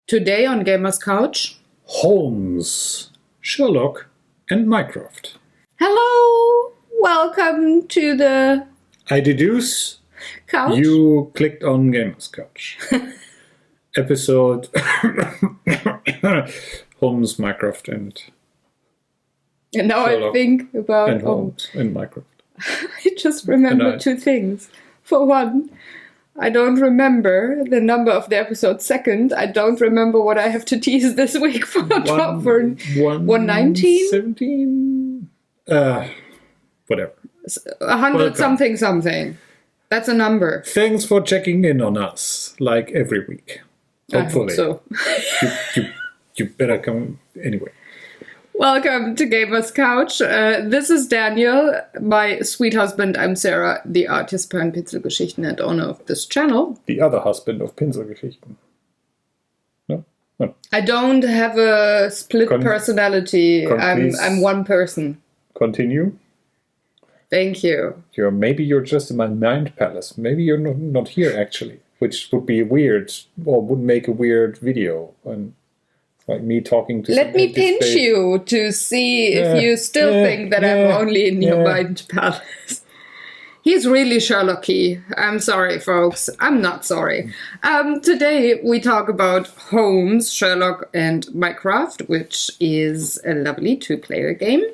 Today on Gamers Couch, Holmes, Sherlock, and Mycroft. Hello! Welcome to the I deduce couch. you clicked on Gamers Couch. Episode Holmes, Mycroft, and now Sherlock I think about and Holmes and Mycroft. I just remember two things. For one, I don't remember the number of the episode. Second, I don't remember what I have to tease this week for 119? 17? Whatever. 100 something. That's a number. Thanks for checking in on us, like every week. Hopefully. I hope so. you better come anyway. Welcome to Gamers Couch. This is Daniel, my sweet husband. I'm Sarah, the artist behind Pinselgeschichten and owner of this channel. The other husband of Pinselgeschichten. No? I don't have a split personality. I'm one person. Continue. Thank you. Maybe you're just in my mind palace. Maybe you're not here actually, which would be weird or would make a weird video. And like me talking to. Let me pinch you to see if you still think that I'm only in your mind palace. He's really Sherlock-y. I'm sorry, folks. I'm not sorry. Today we talk about Holmes, Sherlock, and Mycroft, which is a lovely two-player game.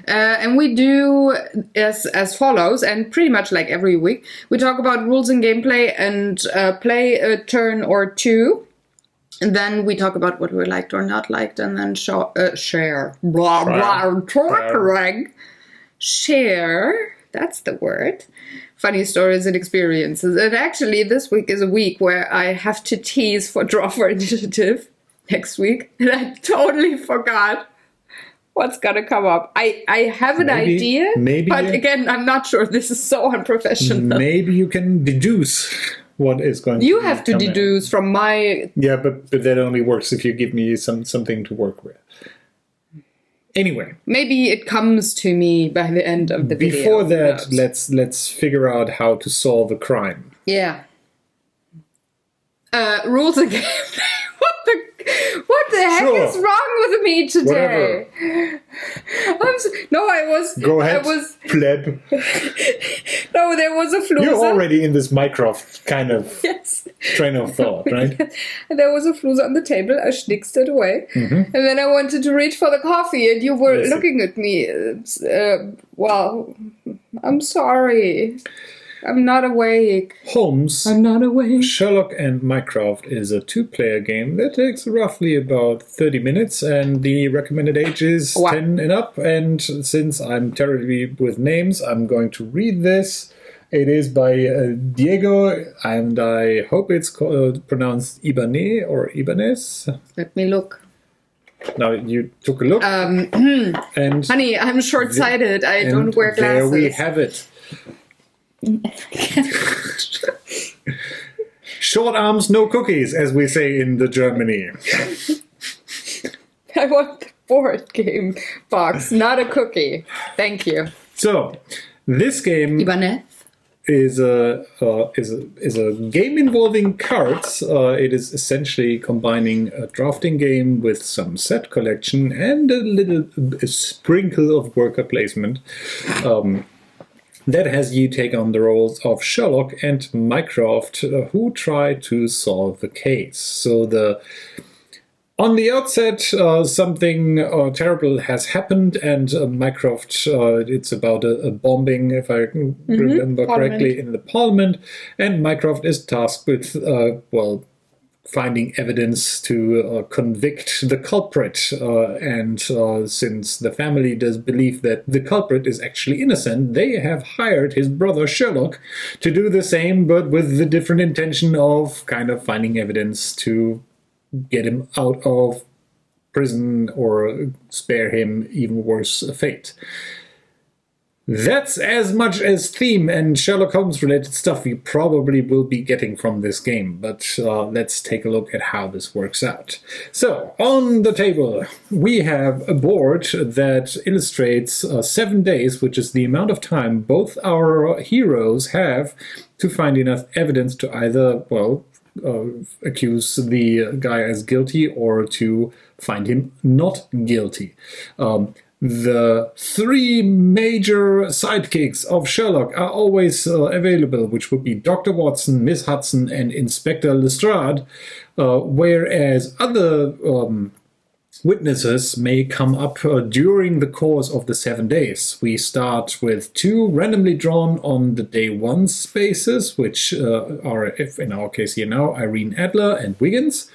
And we do as follows, and pretty much like every week, we talk about rules and gameplay and play a turn or two. And then we talk about what we liked or not liked, and then share. Blah, blah, share. That's the word. Funny stories and experiences. And actually, this week is a week where I have to tease for Draw for Initiative next week. And I totally forgot what's gonna come up. I have an idea, but again, I'm not sure. This is so unprofessional. Maybe you can deduce what is going to You have to deduce from my... Yeah, but that only works if you give me something to work with. Anyway. Maybe it comes to me by the end of the video. Before that, let's figure out how to solve a crime. Yeah. Rules of gameplay. What the heck is wrong with me today? Go ahead, pleb. No, there was a floozer. You're already in this Mycroft kind of train of thought, right? There was a floozer on the table. I schnicked it away. Mm-hmm. And then I wanted to reach for the coffee, and you were looking at me. Well, I'm sorry. I'm not awake. Holmes, I'm not awake. Sherlock and Mycroft is a two-player game that takes roughly about 30 minutes, and the recommended age is 10 and up. And since I'm terribly with names, I'm going to read this. It is by Diego, and I hope it's pronounced Ibanez or Ibanez. Let me look. Now you took a look. And honey, I'm short-sighted. I don't wear glasses. There we have it. Short arms, no cookies, as we say in the Germany. I want the board game box, not a cookie. Thank you. So, this game is a game involving cards. It is essentially combining a drafting game with some set collection and a sprinkle of worker placement. That has you take on the roles of Sherlock and Mycroft, who try to solve the case. So on the outset, something terrible has happened, and Mycroft, it's about a bombing, if I remember correctly, in the Parliament, and Mycroft is tasked with, finding evidence to convict the culprit. And since the family does believe that the culprit is actually innocent, they have hired his brother Sherlock to do the same, but with the different intention of kind of finding evidence to get him out of prison or spare him even worse fate. That's as much as theme and Sherlock Holmes related stuff you probably will be getting from this game, but let's take a look at how this works out. So, on the table, we have a board that illustrates 7 days, which is the amount of time both our heroes have to find enough evidence to either, accuse the guy as guilty or to find him not guilty. The three major sidekicks of Sherlock are always available, which would be Dr. Watson, Miss Hudson, and Inspector Lestrade, whereas other witnesses may come up during the course of the 7 days. We start with 2 randomly drawn on the day 1 spaces, which are, if in our case here now, Irene Adler and Wiggins.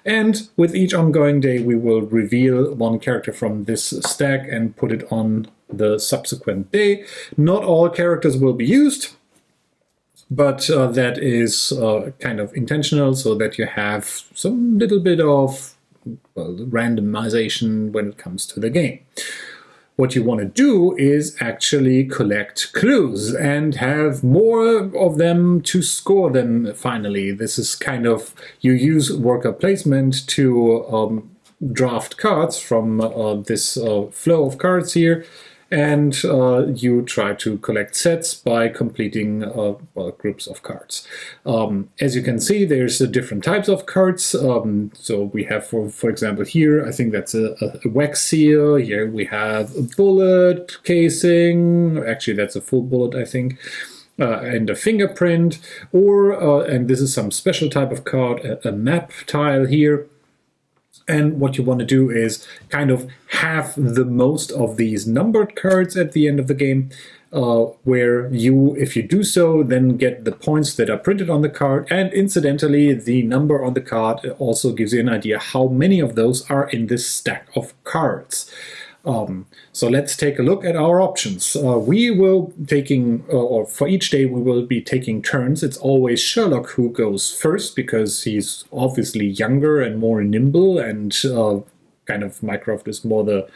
And with each ongoing day, we will reveal 1 character from this stack and put it on the subsequent day. Not all characters will be used, but that is kind of intentional so that you have some little bit of randomization when it comes to the game. What you want to do is actually collect clues and have more of them to score them finally. This is kind of, you use worker placement to draft cards from this flow of cards here, and you try to collect sets by completing groups of cards. As you can see, there's different types of cards. So we have, for example, here, I think that's a wax seal. Here we have a bullet casing. Actually, that's a full bullet, I think. And a fingerprint. Or, and this is some special type of card, a map tile here. And what you want to do is kind of have the most of these numbered cards at the end of the game, where you, if you do so, then get the points that are printed on the card. And incidentally, the number on the card also gives you an idea how many of those are in this stack of cards. So let's take a look at our options. We will taking, or for each day we will be taking turns. It's always Sherlock who goes first because he's obviously younger and more nimble, and kind of Mycroft is more the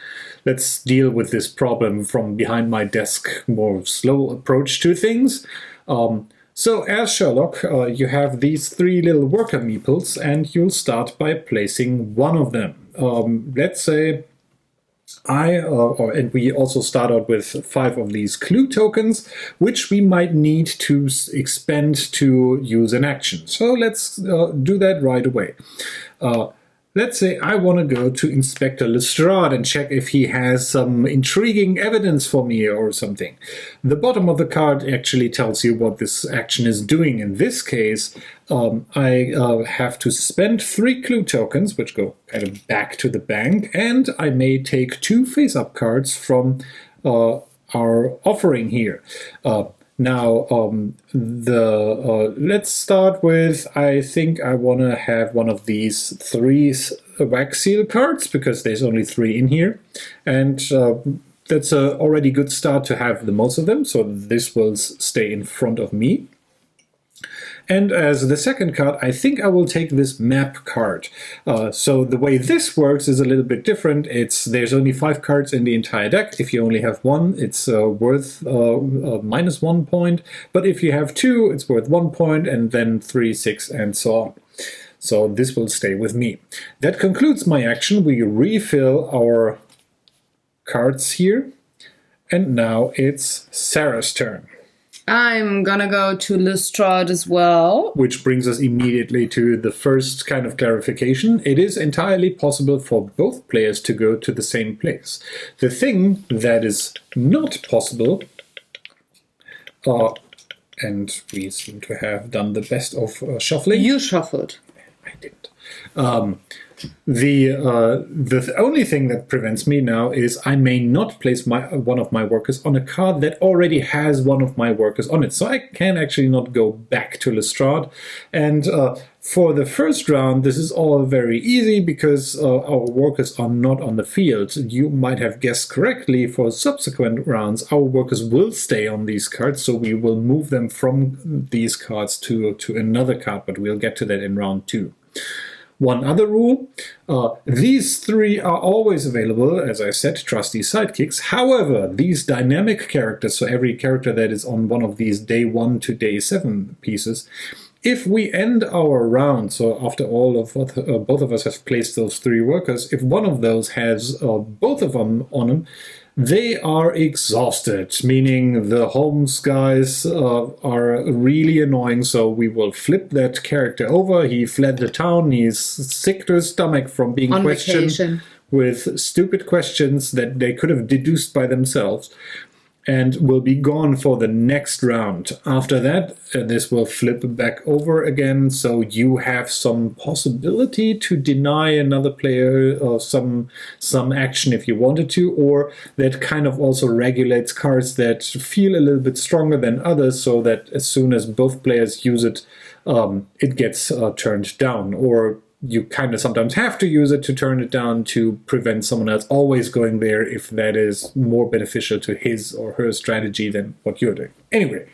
let's deal with this problem from behind my desk, more slow approach to things. So as Sherlock, you have these 3 little worker meeples, and you'll start by placing one of them. Let's say and we also start out with 5 of these clue tokens, which we might need to expend to use an action. So let's do that right away. Let's say I want to go to Inspector Lestrade and check if he has some intriguing evidence for me or something. The bottom of the card actually tells you what this action is doing. In this case, I have to spend 3 clue tokens, which go kind of back to the bank, and I may take 2 face-up cards from our offering here. Now, let's start with, I think I want to have one of these 3 wax seal cards, because there's only 3 in here. And that's a already good start to have the most of them, so this will stay in front of me. And as the second card, I think I will take this map card. So the way this works is a little bit different. There's only 5 cards in the entire deck. If you only have 1, it's worth minus 1 point. But if you have 2, it's worth 1 point, and then 3, 6, and so on. So this will stay with me. That concludes my action. We refill our cards here. And now it's Sarah's turn. I'm gonna go to Lestrade as well. Which brings us immediately to the first kind of clarification. It is entirely possible for both players to go to the same place. The thing that is not possible, and we seem to have done the best of shuffling. You shuffled. I didn't. The only thing that prevents me now is I may not place one of my workers on a card that already has one of my workers on it. So I can actually not go back to Lestrade. And for the first round, this is all very easy because our workers are not on the field. You might have guessed correctly, for subsequent rounds, our workers will stay on these cards. So we will move them from these cards to another card, but we'll get to that in round 2. One other rule, these 3 are always available, as I said, trusty sidekicks. However, these dynamic characters, so every character that is on one of these day 1 to day 7 pieces, if we end our round, so after all of both of us have placed those 3 workers, if one of those has both of them on them, they are exhausted, meaning the Holmes guys are really annoying, so we will flip that character over. He fled the town, he's sick to his stomach from being On questioned vacation. with stupid questions that they could have deduced by themselves, and will be gone for the next round. After that, this will flip back over again, so you have some possibility to deny another player some action if you wanted to, or that kind of also regulates cards that feel a little bit stronger than others, so that as soon as both players use it, it gets turned down, or you kind of sometimes have to use it to turn it down to prevent someone else always going there if that is more beneficial to his or her strategy than what you're doing. Anyway,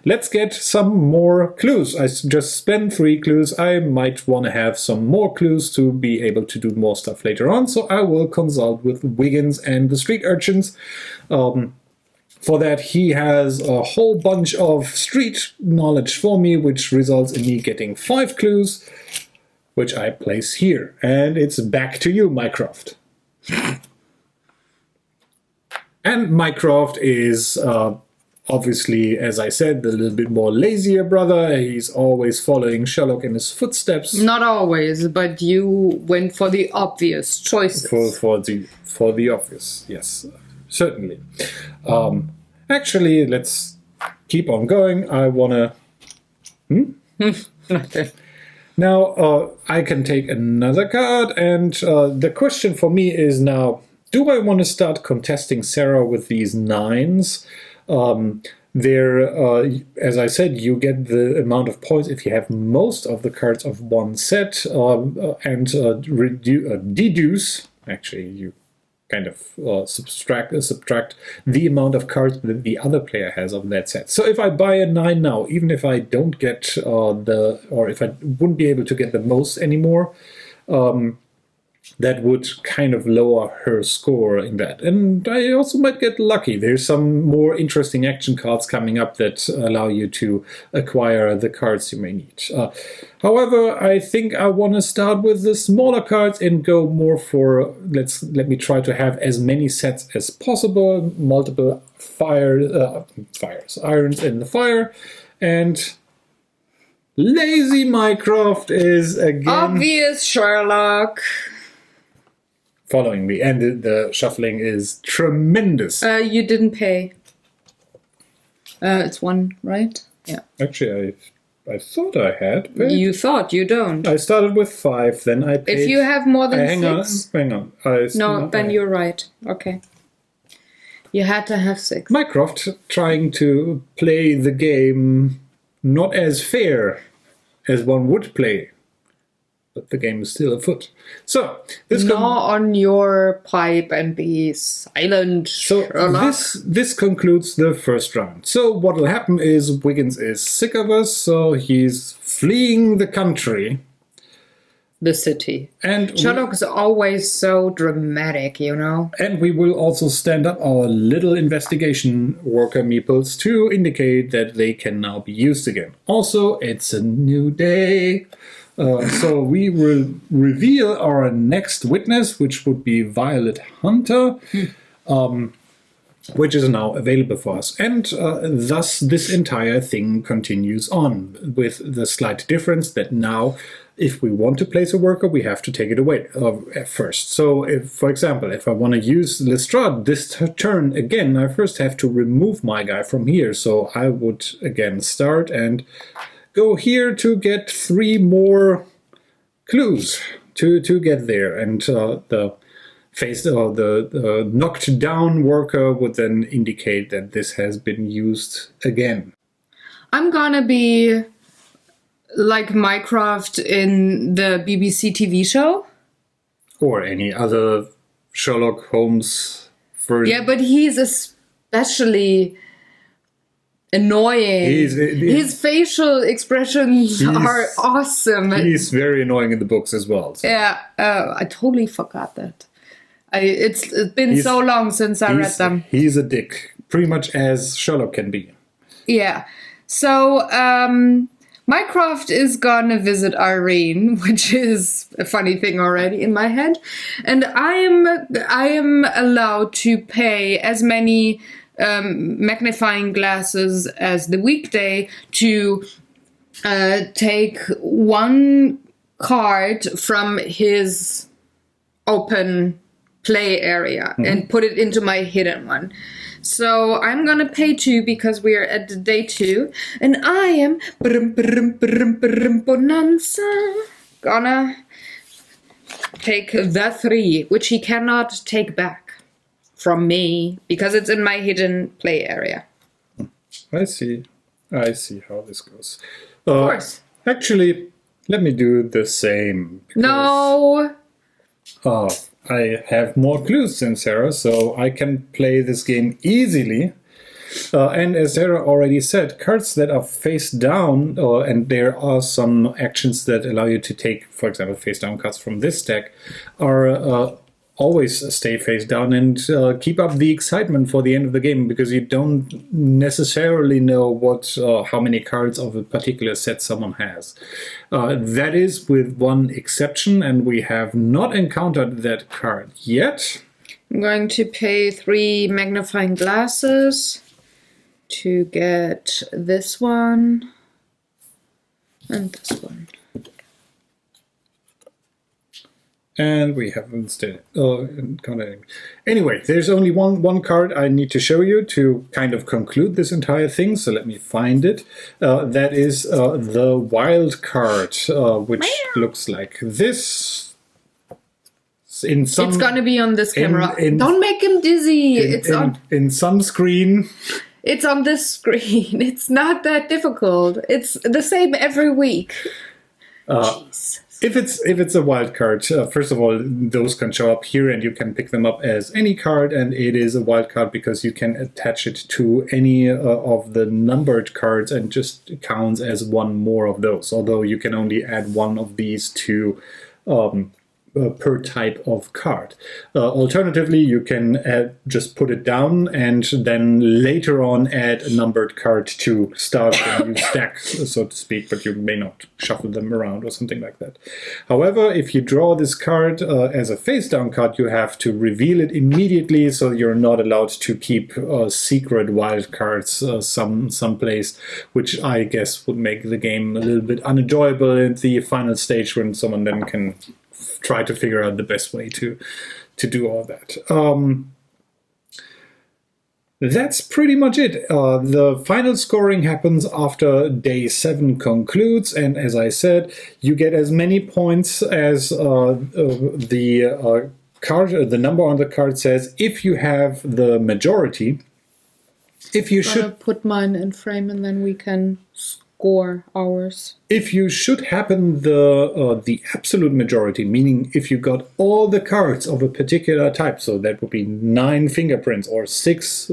let's get some more clues. I just spent 3 clues. I might want to have some more clues to be able to do more stuff later on, so I will consult with Wiggins and the street urchins. For that, he has a whole bunch of street knowledge for me, which results in me getting 5 clues, which I place here. And it's back to you, Mycroft. And Mycroft is obviously, as I said, the little bit more lazier brother. He's always following Sherlock in his footsteps. Not always, but you went for the obvious choices. For the obvious, yes. Certainly. Actually, let's keep on going. I want to... Now, I can take another card, and the question for me is now, do I want to start contesting Sarah with these 9s? As I said, you get the amount of points if you have most of the cards of one set, and deduce... Actually, you kind of subtract the amount of cards that the other player has of that set. So if I buy a 9 now, even if I don't get or if I wouldn't be able to get the most anymore, that would kind of lower her score in that. And I also might get lucky. There's some more interesting action cards coming up that allow you to acquire the cards you may need. However, I think I want to start with the smaller cards and go more for, let me try to have as many sets as possible, multiple irons in the fire, and lazy Mycroft is again... Obvious Sherlock. Following me, and the shuffling is tremendous. You didn't pay. It's 1, right? Yeah. Actually, I thought I had paid. You thought, you don't. I started with 5, then I paid... If you have more than 6... Hang on. Then you're right. Okay. You had to have 6. Mycroft trying to play the game not as fair as one would play. But the game is still afoot. So this on your pipe and be silent. So Sherlock. this concludes the first round. So what will happen is Wiggins is sick of us, so he's fleeing the country. The city. And Sherlock is always so dramatic, you know. And we will also stand up our little investigation worker meeples to indicate that they can now be used again. Also, it's a new day. So we will reveal our next witness, which would be Violet Hunter, which is now available for us. And thus this entire thing continues on, with the slight difference that now, if we want to place a worker, we have to take it away first. So, if, for example, if I want to use Lestrade this turn again, I first have to remove my guy from here. So I would again start and go here to get 3 more clues to get there, and the knocked down worker would then indicate that this has been used again. I'm gonna be like Mycroft in the BBC TV show. Or any other Sherlock Holmes version. Yeah, but he's especially annoying. His facial expressions are awesome. He's very annoying in the books as well. So. Yeah, I totally forgot that. It's been so long since I read them. He's a dick, pretty much as Sherlock can be. Yeah. So, Mycroft is gonna visit Irene, which is a funny thing already in my head. And I am allowed to pay as many magnifying glasses as the weekday to take one card from his open play area and put it into my hidden one. So I'm gonna pay 2 because we are at day 2, and I am bonanza gonna take the 3, which he cannot take back from me because it's in my hidden play area. I see how this goes. Of course. Actually, let me do the same. No. I have more clues than Sarah, so I can play this game easily. And as Sarah already said, cards that are face down, and there are some actions that allow you to take, for example, face down cards from this deck, are always stay face down and keep up the excitement for the end of the game, because you don't necessarily know how many cards of a particular set someone has. That is with one exception, and we have not encountered that card yet. I'm going to pay 3 magnifying glasses to get this one and this one. And we haven't encountered anything. Anyway, there's only one card I need to show you to kind of conclude this entire thing, so let me find it. That is the wild card, which looks like this. It's gonna be on this camera. Don't make him dizzy. In some screen. It's on this screen. It's not that difficult. It's the same every week. Jeez. If it's a wild card, first of all, those can show up here and you can pick them up as any card, and it is a wild card because you can attach it to any of the numbered cards and just counts as one more of those, although you can only add one of these to per type of card. Alternatively, you can just put it down and then later on add a numbered card to start a new stack, so to speak, but you may not shuffle them around or something like that. However, if you draw this card as a face down card, you have to reveal it immediately, so you're not allowed to keep secret wild cards someplace, which I guess would make the game a little bit unenjoyable in the final stage when someone then can try to figure out the best way to do all that. That's pretty much it. The final scoring happens after day 7 concludes, and as I said, you get as many points as the number on the card says. If you have the majority, if you should put mine in frame, and then we can score ours. If you should happen the absolute majority, meaning if you got all the cards of a particular type, so that would be 9 fingerprints or 6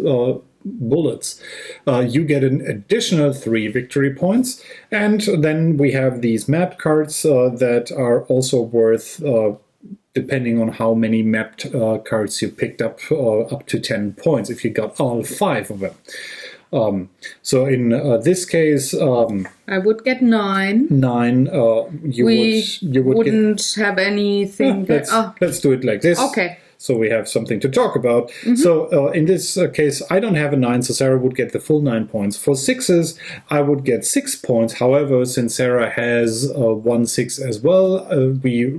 bullets, you get an additional 3 victory points. And then we have these map cards that are also worth, depending on how many mapped cards you picked up to 10 points if you got all 5 of them. So in this case, I would get 9. 9. You wouldn't have anything. Let's do it like this. Okay. So we have something to talk about. Mm-hmm. So in this case, I don't have a 9, so Sarah would get the full 9 points. For 6s, I would get 6 points. However, since Sarah has 1 6 as well, we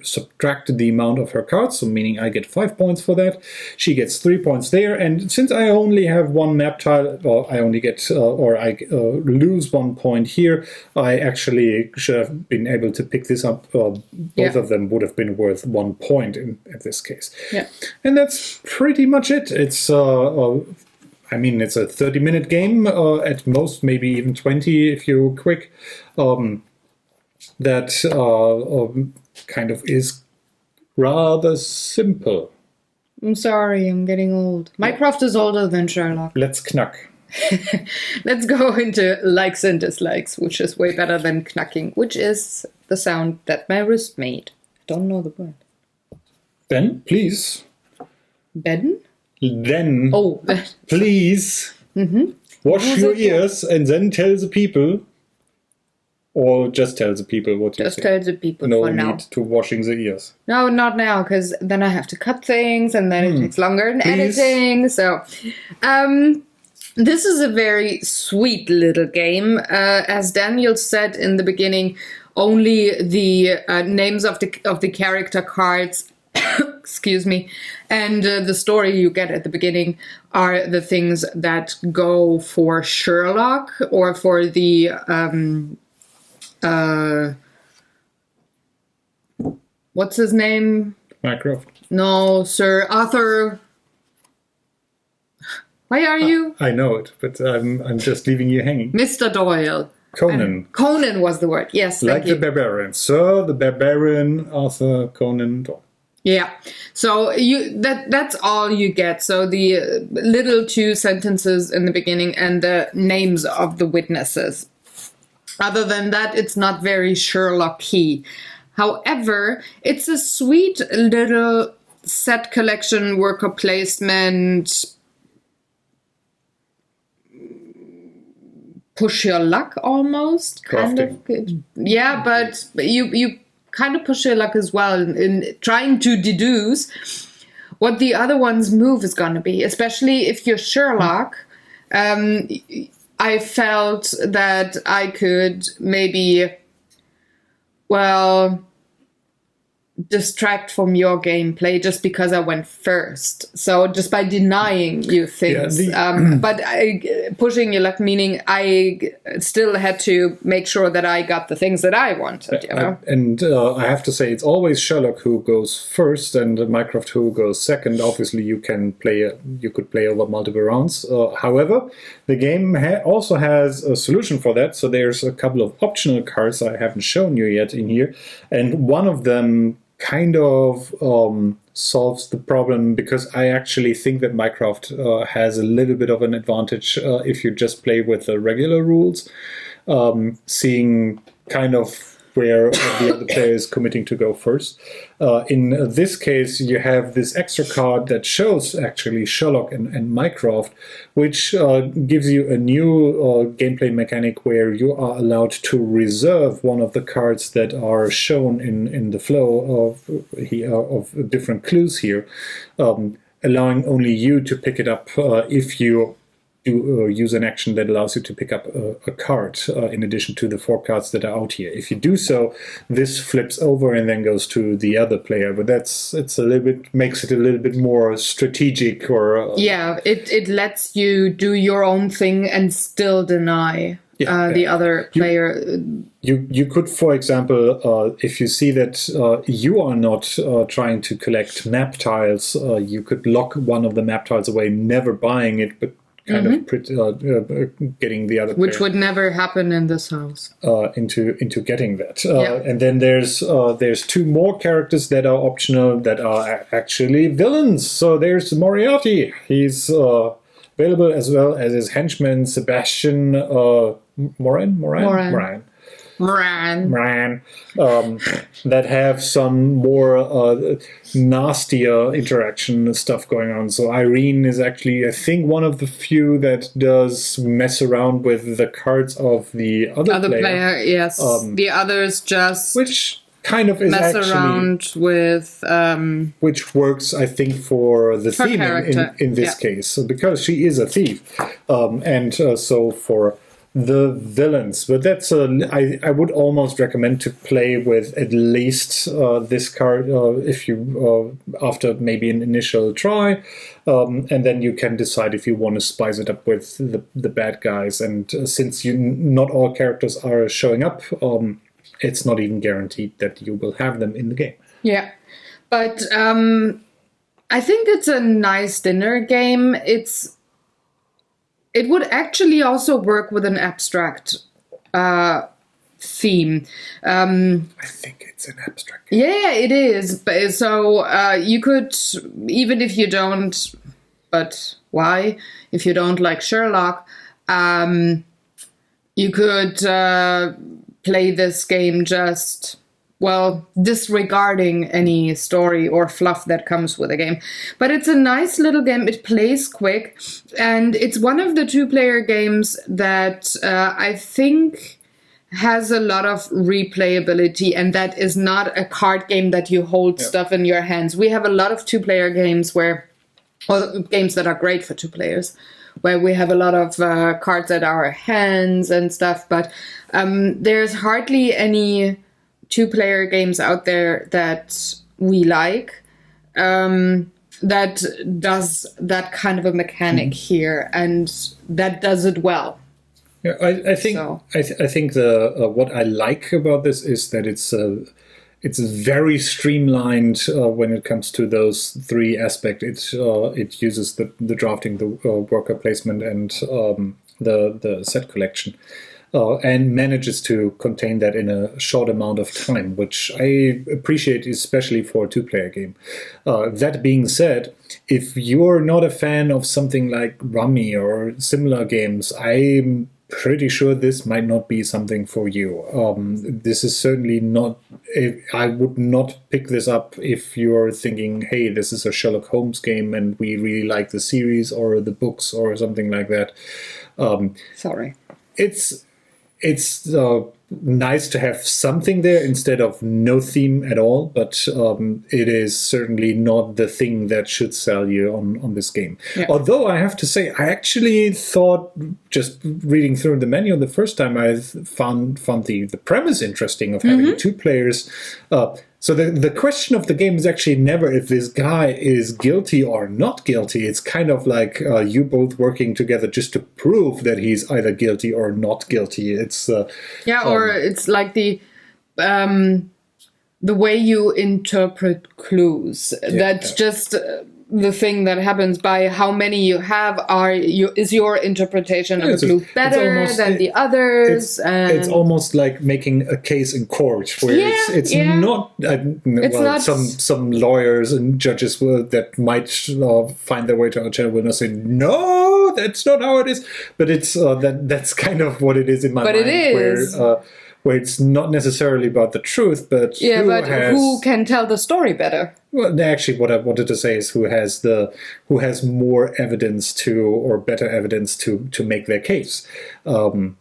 subtract the amount of her cards, so meaning I get 5 points for that. She gets 3 points there, and since I only have 1 map tile, well, I only get I lose 1 point here. I actually should have been able to pick this up. Both of them would have been worth 1 point in this case. Yeah, and that's pretty much it. It's I mean, it's a 30-minute game at most, maybe even 20 if you're quick. That kind of is rather simple. I'm sorry, I'm getting old. Mycroft is older than Sherlock. Let's knack. Let's go into likes and dislikes, which is way better than knacking, which is the sound that my wrist made. I don't know the word. Then, please. Ben? Then. Oh, please. Mm-hmm. Wash your ears and then tell the people. Or just tell the people what you Just think. tell the people No for now. need to washing the ears. No, not now, because then I have to cut things, and then it takes longer in editing. So, this is a very sweet little game. As Daniel said in the beginning, only the names of the character cards, excuse me, and the story you get at the beginning are the things that go for Sherlock or for the what's his name? Mycroft. No, Sir Arthur. Why are you? I know it, but I'm just leaving you hanging. Mr. Doyle. Conan. Conan was the word. Yes, thank Like you. the barbarian. Sir, the barbarian, Arthur Conan Doyle. Yeah. So that's all you get. So the little 2 sentences in the beginning and the names of the witnesses. Other than that, it's not very Sherlock-y. However, it's a sweet little set collection, worker placement, push your luck almost. Kind of. Yeah, but you kind of push your luck as well in trying to deduce what the other one's move is going to be, especially if you're Sherlock. I felt that I could maybe, distract from your gameplay just because I went first. So just by denying you things. But pushing your luck, meaning I still had to make sure that I got the things that I wanted. You know? I have to say, it's always Sherlock who goes first and Mycroft who goes second. Obviously, you could play over multiple rounds. However, the game also has a solution for that. So there's a couple of optional cards I haven't shown you yet in here, and one of them kind of solves the problem, because I actually think that Mycroft has a little bit of an advantage if you just play with the regular rules, seeing kind of where the other player is committing to go first. In this case, you have this extra card that shows actually Sherlock and Mycroft, which gives you a new gameplay mechanic where you are allowed to reserve one of the cards that are shown in the flow of different clues here, allowing only you to pick it up if you use an action that allows you to pick up a card in addition to the 4 cards that are out here. If you do so, this flips over and then goes to the other player. But makes it a little bit more strategic, or it lets you do your own thing and still deny the other player. You could, for example, if you see that you are not trying to collect map tiles, you could lock one of the map tiles away, never buying it, but kind of getting the other player, which would never happen in this house, into getting that. And then there's 2 more characters that are optional that are actually villains. So there's Moriarty. He's available, as well as his henchman Sebastian Moran. That have some more nastier interaction stuff going on. So Irene is actually, I think, one of the few that does mess around with the cards of the other player. Yes, the others just which kind of is mess actually around with which works, I think, for the theme in this case. So because she is a thief, so for the villains. But that's I would almost recommend to play with at least this card if you after maybe an initial try, and then you can decide if you want to spice it up with the bad guys. And since not all characters are showing up, it's not even guaranteed that you will have them in the game. Yeah, but I think it's a nice dinner game. It would actually also work with an abstract theme. I think it's an abstract game. Yeah, it is. So you could, even if you don't, but why? If you don't like Sherlock, you could play this game just disregarding any story or fluff that comes with a game. But it's a nice little game. It plays quick, and it's one of the 2-player games that I think has a lot of replayability, and that is not a card game that you hold stuff in your hands. We have a lot of 2-player games or games that are great for 2 players, where we have a lot of cards at our hands and stuff, but there's hardly any 2-player games out there that we like that does that kind of a mechanic here, and that does it well. Yeah, I think so. I think the what I like about this is that it's very streamlined when it comes to those 3 aspects. It uses the drafting, the worker placement, and the set collection. And manages to contain that in a short amount of time, which I appreciate, especially for a 2-player game. That being said, if you're not a fan of something like Rummy or similar games, I'm pretty sure this might not be something for you. This is certainly not... I would not pick this up if you're thinking, hey, this is a Sherlock Holmes game and we really like the series or the books or something like that. Sorry. It's nice to have something there instead of no theme at all, but it is certainly not the thing that should sell you on this game. Yeah. Although I have to say, I actually thought, just reading through the menu the first time, I found the premise interesting of having 2 players. So the question of the game is actually never if this guy is guilty or not guilty. It's kind of like you both working together just to prove that he's either guilty or not guilty. It's or it's like the way you interpret clues. That's just the thing that happens by how many you have. Is your interpretation of the clue better than the others? It's almost like making a case in court, where it's not. Not some lawyers and judges that might find their way to our channel will not say no, that's not how it is. But it's that's kind of what it is in my mind. But it is. Where it's not necessarily about the truth, but who can tell the story better? Well, actually, what I wanted to say is who has more evidence or better evidence to make their case. And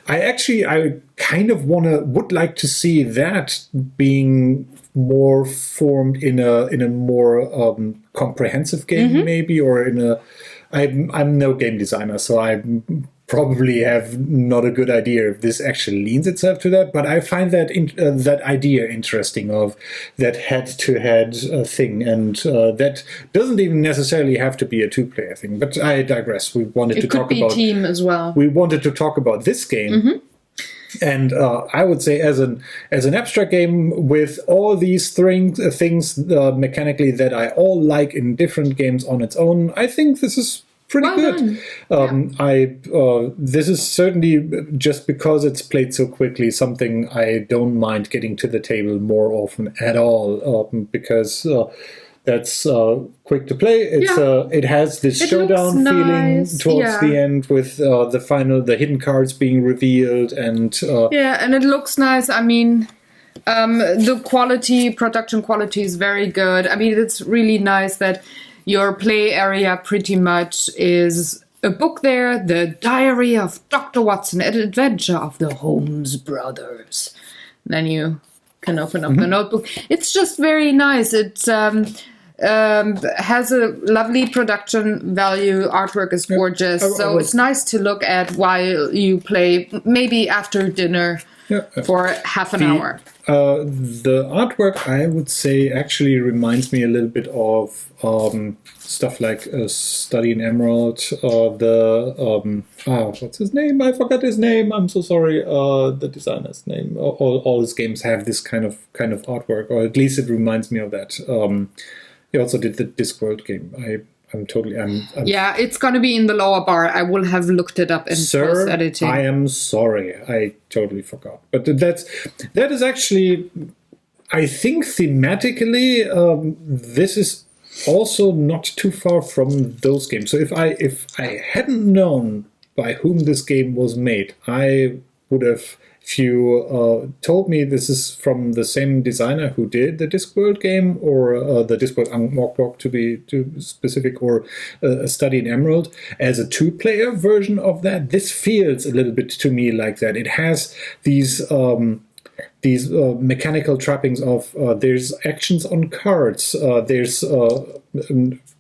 I kind of would like to see that being more formed in a more comprehensive game, maybe, or in a. I'm no game designer, so I probably have not a good idea if this actually leans itself to that, but I find that that idea interesting of that head-to-head thing, and that doesn't even necessarily have to be a 2-player thing. But I digress. We wanted to talk about team as well. We wanted to talk about this game. And I would say as an abstract game with all these things mechanically that I all like in different games on its own, I think this is pretty good. This is certainly, just because it's played so quickly, something I don't mind getting to the table more often at all, because that's quick to play. It has this showdown feeling towards the end with the hidden cards being revealed, and and it looks nice. I mean, the production quality is very good. I mean, it's really nice that your play area pretty much is a book there, The Diary of Dr. Watson, an adventure of the Holmes brothers. Then you can open up the notebook. It's just very nice. It has a lovely production value. Artwork is gorgeous. So it's nice to look at while you play, maybe after dinner for half an hour. The artwork, I would say, actually reminds me a little bit of stuff like Study in Emerald, what's his name? I forgot his name. I'm so sorry. The designer's name. All his games have this kind of artwork, or at least it reminds me of that. He also did the Discworld game. It's going to be in the lower bar. I will have looked it up in post-editing. I am sorry. I totally forgot. But that is actually, I think thematically, this is also not too far from those games. So if I hadn't known by whom this game was made, I would have if you told me this is from the same designer who did the Discworld game, or the Discworld Unlocked to be specific, or a Study in Emerald as a 2-player version of that, this feels a little bit to me like that. It has these mechanical trappings of there's actions on cards, there's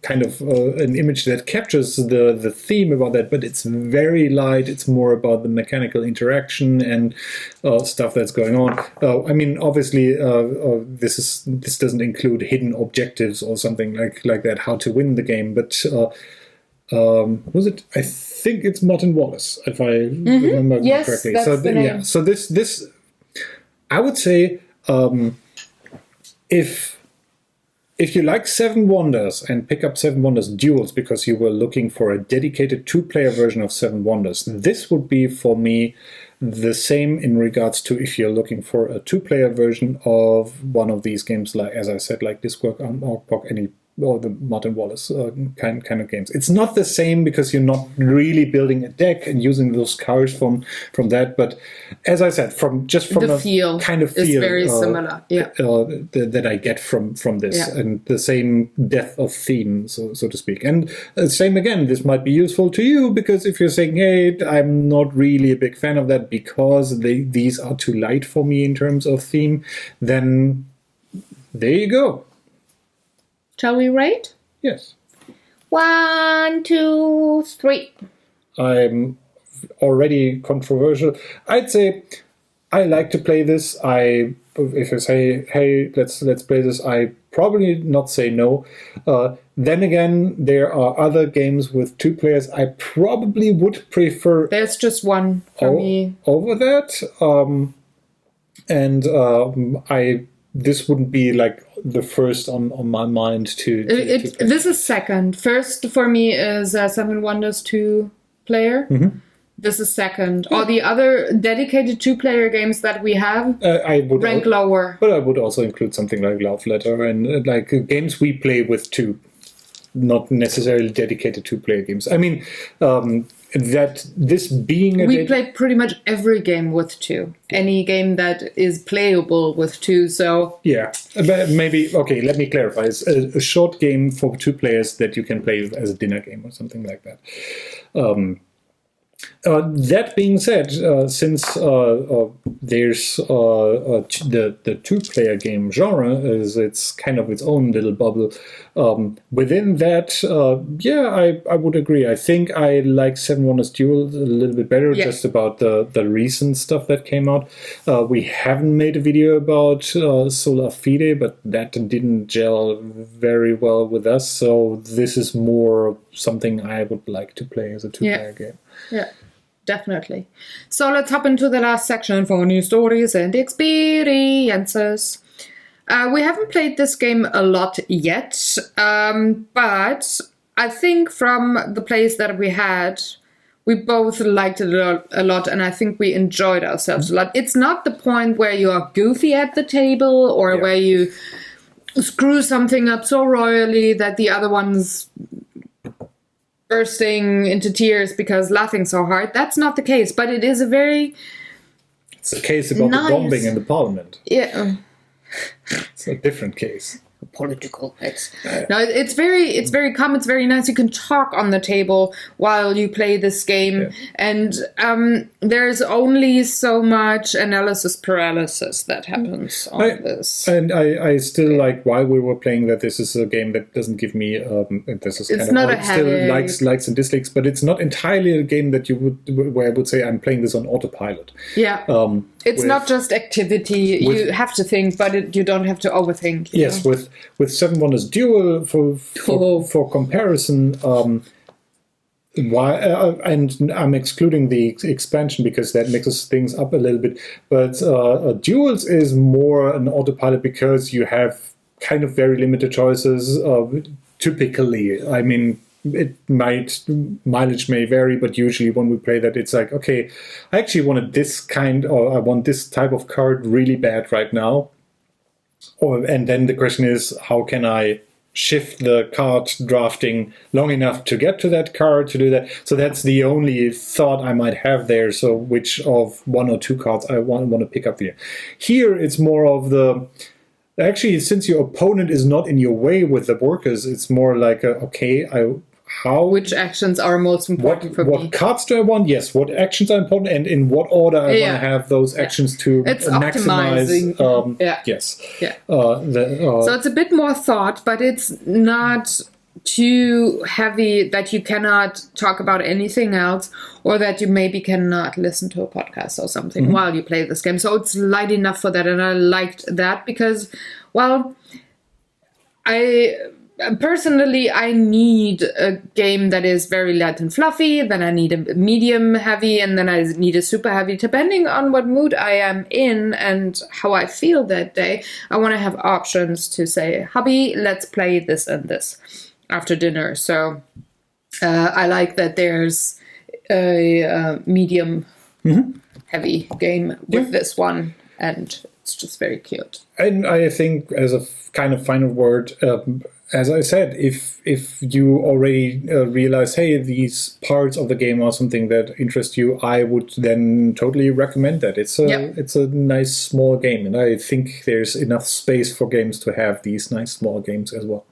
kind of an image that captures the theme about that, but it's very light. It's more about the mechanical interaction and stuff that's going on. I mean, obviously, this doesn't include hidden objectives or something like that, how to win the game, but was it? I think it's Martin Wallace, if I remember correctly. That's So the name. yeah, so this I would say, if you like Seven Wonders and pick up Seven Wonders Duels because you were looking for a dedicated 2-player version of Seven Wonders, this would be for me the same in regards to if you're looking for a 2-player version of one of these games, like, as I said, like Discworld, any or the Martin Wallace kind of games. It's not the same because you're not really building a deck and using those cards from that. But as I said, from the feel kind of feel is very similar. Yeah, that I get from this, Yeah. and the same depth of theme, so to speak. And same again, this might be useful to you because if you're saying, "Hey, I'm not really a big fan of that because these are too light for me in terms of theme," then there you go. Shall we rate? Yes. 1, 2, 3. I'm already controversial. I'd say I like to play this. If you say, "Hey, let's play this," I probably not say no. Then again, there are other games with 2 players I probably would prefer There's just one for me. over that. This wouldn't be like the first on my mind to play. This is second. First for me is Seven Wonders 2-player. Mm-hmm. This is second. All the other dedicated 2-player games that we have I would rank lower. But I would also include something like Love Letter and like games we play with 2, not necessarily dedicated 2-player games. I mean, that this being a We play pretty much every game with 2. Any game that is playable with 2. So yeah, but maybe okay. Let me clarify. It's a short game for 2 players that you can play as a dinner game or something like that. That being said, since there's the 2-player game genre is it's kind of its own little bubble. Within that, I would agree. I think I like Seven Wonders Duel a little bit better, just about the recent stuff that came out. We haven't made a video about Solar Fide, but that didn't gel very well with us. So this is more something I would like to play as a 2-player game. yeah, definitely. So let's hop into the last section for new stories and experiences. We haven't played this game a lot yet, but I think from the plays that we had, we both liked it a lot, and I think we enjoyed ourselves a lot. It's not the point where you are goofy at the table or where you screw something up so royally that the other one's bursting into tears because laughing so hard. That's not the case, but it is It's a case about the bombing in the parliament. Yeah. It's a different case. Political. No, it's very calm. It's very nice. You can talk on the table while you play this game, and there's only so much analysis paralysis that happens on this. And I still like while we were playing that this is a game that doesn't give me this is It's kind not of a still headache. likes and dislikes, but it's not entirely a game that you would where I would say I'm playing this on autopilot. Yeah. It's not just activity. You have to think, but you don't have to overthink. you Yes, know? with Seven Wonders Duel for comparison, and I'm excluding the expansion because that mixes things up a little bit. But Duels is more an autopilot because you have kind of very limited choices. Typically, I mean, mileage may vary, but usually when we play that, it's like, okay, I actually wanted this kind, or I want this type of card really bad right now. And then the question is, how can I shift the card drafting long enough to get to that card to do that. So that's the only thought I might have there. So which of one or two cards I want to pick up here. Here it's more of the... Actually, since your opponent is not in your way with the workers, it's more like, which actions are most important for me? What cards do I want? Yes, what actions are important, and in what order I want to have those actions to maximize. Yes. Yeah. So it's a bit more thought, but it's not too heavy that you cannot talk about anything else, or that you maybe cannot listen to a podcast or something while you play this game. So it's light enough for that, and I liked that because, well, Personally, I need a game that is very light and fluffy, then I need a medium heavy, and then I need a super heavy. Depending on what mood I am in and how I feel that day, I want to have options to say, hubby, let's play this and this after dinner. So I like that there's a medium heavy game with this one, and it's just very cute. And I think as a kind of final word, as I said, if you already realize, hey, these parts of the game are something that interest you, I would then totally recommend that. It's a nice small game, and I think there's enough space for games to have these nice small games as well.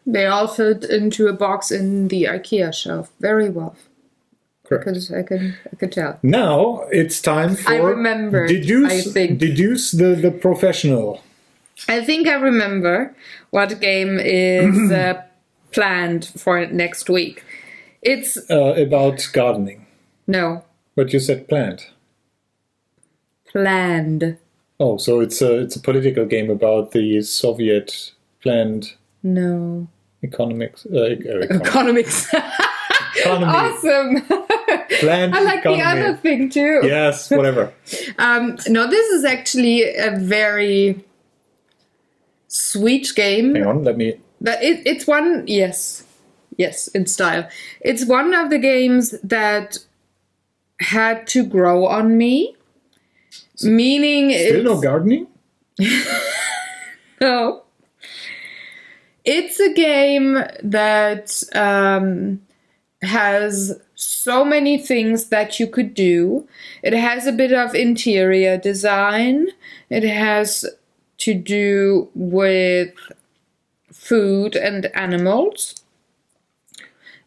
They all fit into a box in the IKEA shelf very well. Correct. Because I could tell. Now it's time for deduce the professional. I think I remember what game is planned for next week. It's about gardening. No. But you said planned. Planned. Oh, so it's a political game about the Soviet planned. No. Economics. Economics. Economy. Awesome. Planned I like economy. the other thing too. Yes, whatever. No, this is actually a very sweet game. Hang on, let me... But it's one... Yes, in style. It's one of the games that had to grow on me. Meaning Still no gardening? No. It's a game that has so many things that you could do. It has a bit of interior design. It has to do with food and animals.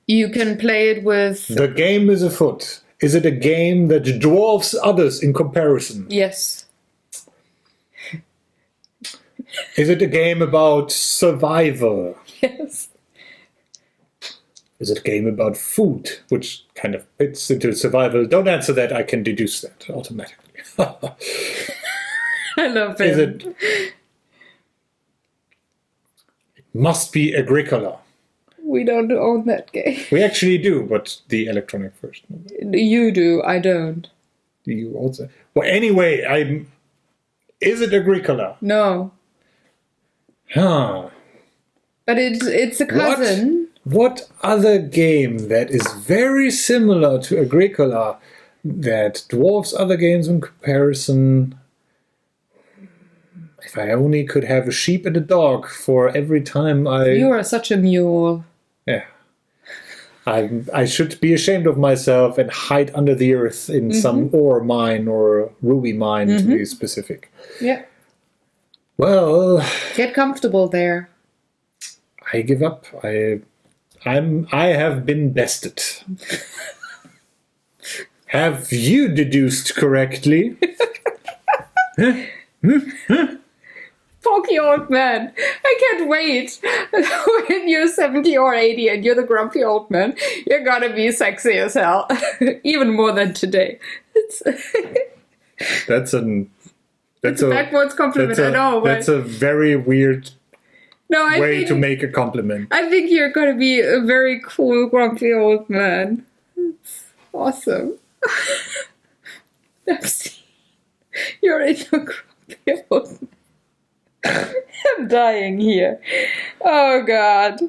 You can play it with... The game is afoot. Is it a game that dwarfs others in comparison? Yes. Is it a game about survival? Yes. Is it a game about food, which kind of fits into survival? Don't answer that, I can deduce that automatically. I love it. It must be Agricola. We don't own that game. We actually do, but the electronic version. You do, I don't. Do you also? Well, anyway, is it Agricola? No. Huh. But it's a cousin. What other game that is very similar to Agricola that dwarfs other games in comparison? If I only could have a sheep and a dog for every time You are such a mule. Yeah. I should be ashamed of myself and hide under the earth in some ore mine or ruby mine, to be specific. Yeah. Well... Get comfortable there. I give up. I have been bested. Have you deduced correctly? Pokey old man. I can't wait. When you're 70 or 80 and you're the grumpy old man, you're gonna be sexy as hell. Even more than today. That's a backwards compliment, I know. That's a very weird way to make a compliment. I think you're gonna be a very cool grumpy old man. It's awesome. You're in a grumpy old man. I'm dying here. Oh God.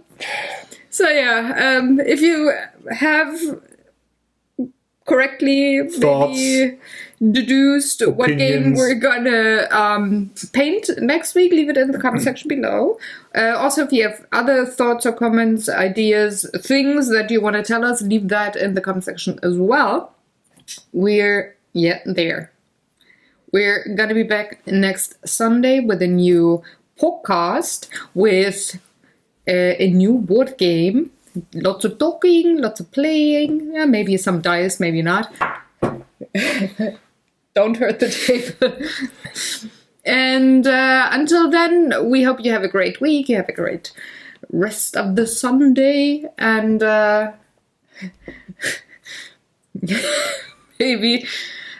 So yeah, if you have correctly thoughts, maybe deduced what game Opinions. we're gonna paint next week, leave it in the comment section below. Also, if you have other thoughts or comments, ideas, things that you want to tell us, leave that in the comment section as well. We're there. We're gonna be back next Sunday with a new podcast with a new board game. Lots of talking, lots of playing, maybe some dice, maybe not. Don't hurt the table. And until then, we hope you have a great week, you have a great rest of the Sunday, and maybe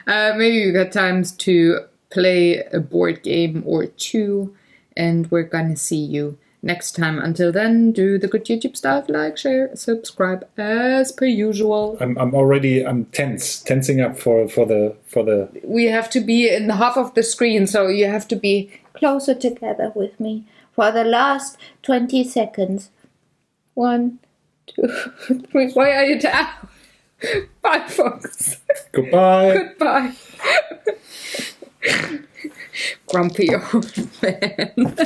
you got times to play a board game or two, and we're gonna see you next time. Until then, do the good YouTube stuff, like, share, subscribe as per usual. I'm tensing up for the. We have to be in half of the screen, so you have to be closer together with me for the last 20 seconds. 1, 2, 3. Why are you down? Bye, folks. Goodbye. Goodbye. Grumpy old man.